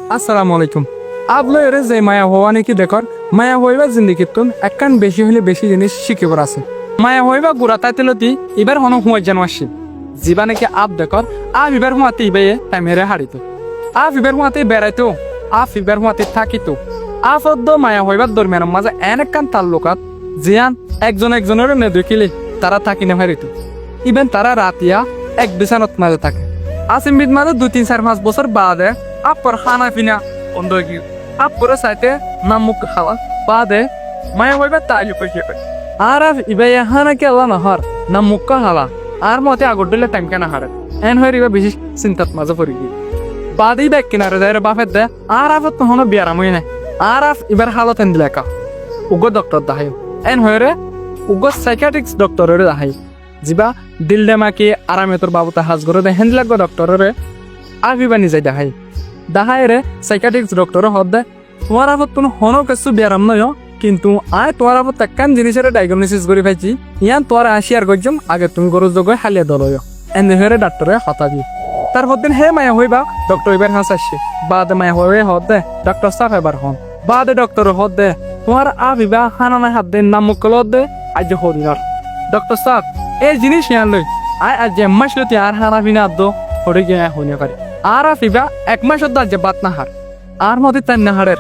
আসসালামু আলাইকুম। আপনার যে মায়া হওয়া নাকি দেখর মায়া হইবা জিন্দিগিত তুন একখান বেশি হইলে বেশি জিনিস শিখিবার আছে। মায়া হইবা গুড়া তাইতেলতি এবার হন হুঁয়ার যেন আসছে যিবা নাকি আপ দেখর আপ ইবার হুঁয়াতে ইবে টাইমেরে হারিত আপ ইবার হুঁয়াতে বেড়াইতো আপ ইবার হুঁয়াতে থাকিত আপ অদ্দ মায়া হইবার দরমিয়ানের মাঝে এন একখান তাল্লুকাত জিয়ান একজন একজনের নেদেখিলে তারা থাকি না হারিত ইবেন তারা রাতিয়া এক বিছানত মাঝে থাকে আসিমবিদ মাঝে 2-3-4-5 বছর বাদে আপর খানা পিনা বন্ধ হয়ে গিয়ে আপরে সাইতে নাম মুখ খাওয়া বাদে মায়া হইবা তাইলে পয়সা পাই আর ইবাই হানা কে আল্লাহ নহর নাম মুখ হালা আর মতে আগর দিলে টাইম কেনা হারে এন হয়ে রিবা বেশি চিন্তাত মাঝে পড়ি গিয়ে বাদেই ব্যাগ কিনারে দেয় বাফের দেয় আর আফত তখনও বিয়ারাম হই নাই আর এবার হালত এন দিলে একা উগ্র ডক্টর দাহাই এন হয়ে রে উগ্র সাইকিয়াট্রিক্স ডক্টরের দাহাই যিবা দিল দেমাকি আরামে তোর বাবুতা হাজ করে দেয় হেন লাগবে ডক্টরের আফিবা নিজে দাহাই দাহাই রে সাইকিয়াট্রিক্স ডক্টর হদ দে তোমার আফত কোনো হনো কিছু বিয়ারাম নয় কিন্তু আয় তোমার আফত একখান জিনিসের ডায়াগনোসিস করে পাইছি ইয়ান তোর আসিয়ার গজ্জম আগে তুমি গরু জগয় হালিয়া দলয় এনে হয়ে ডাক্তরে হতা দিয়ে তারপর দিন হে মায়া হইবা ডক্টর এবার হাস আসছে বাদে মায়া হয়ে হদ দে ডক্টর সাফ এবার হন বাদে ডক্টর হদ দে তোমার আবিবা হানা হাত দে নাম মুকল দে আজ হদিনর ডক্টর সাফ এই জিনিস ইয়ান লই আয় আজ মাস লতি আর হানা বিনা দো হরে গিয়ে হইনে পারে আর আফিবা এক মাস অদ্দ আজ বাত না হার আর মতে তাই না হারের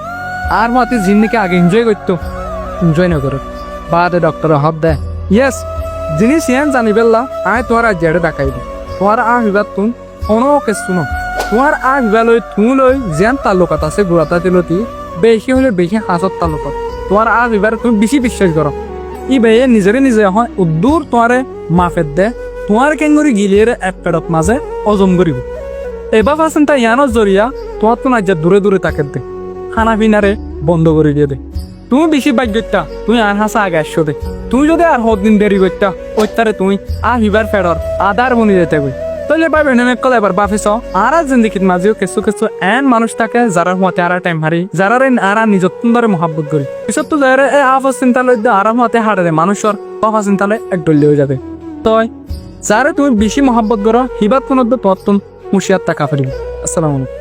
আর মতে জিন্দিকে আগে এনজয় করতো এনজয় না করে বাদে ডক্টর হদ দে ইয়েস জিনিস ইয়ান জানি বেল্লা আয় তোমার আজ জেড়ে ডাকাই দে তোমার আবিবা তুন কোনো কিছু ন তোমার আবিবা লই তুই লই যেন তালুকাত আছে গুড়াতা তিলতি বেশি হলে বেশি হাজত তালুকাত তোমার আবিবার তুমি বেশি বিশ্বাস করো ই বেয়ে নিজেরে নিজে হয় উদ্দূর তোমারে মাফের দে তোমার কেঙ্গুরি গিলিয়ে এক পেটত মাঝে অজম করিব এবার পাচ্ছেন তা ইয়ানোর জরিয়া তোমার তো নাজ্যা দূরে দূরে তাকে দে খানা পিনারে বন্ধ করে দিয়ে দে তুমি বেশি বাগ্যতা তুমি আর হাসা আগে আসছো দে তুমি যদি আর দিন দেরি করতা ওইতারে তুমি আবিবার ফেডর আদার বনি যেতে গই তাহলে পাবে নেমে কল এবার বাফিস আর জিন্দিগিত মাঝেও কিছু কিছু এন মানুষ থাকে যারা হুয়াতে আর টাইম হারি যারা আর নিজত্ব ধরে মহাব্বত করি পিছত তো যারা আফা চিন্তা লই আর হুয়াতে হারে দে মানুষের আফা চিন্তা লই এক ডল হয়ে যাবে তই যারা তুমি বেশি মহাব্বত করো হিবাত কোনো তোমার হুঁশিয়ার টাকা ফেরিব। আসসালামু আলাইকুম।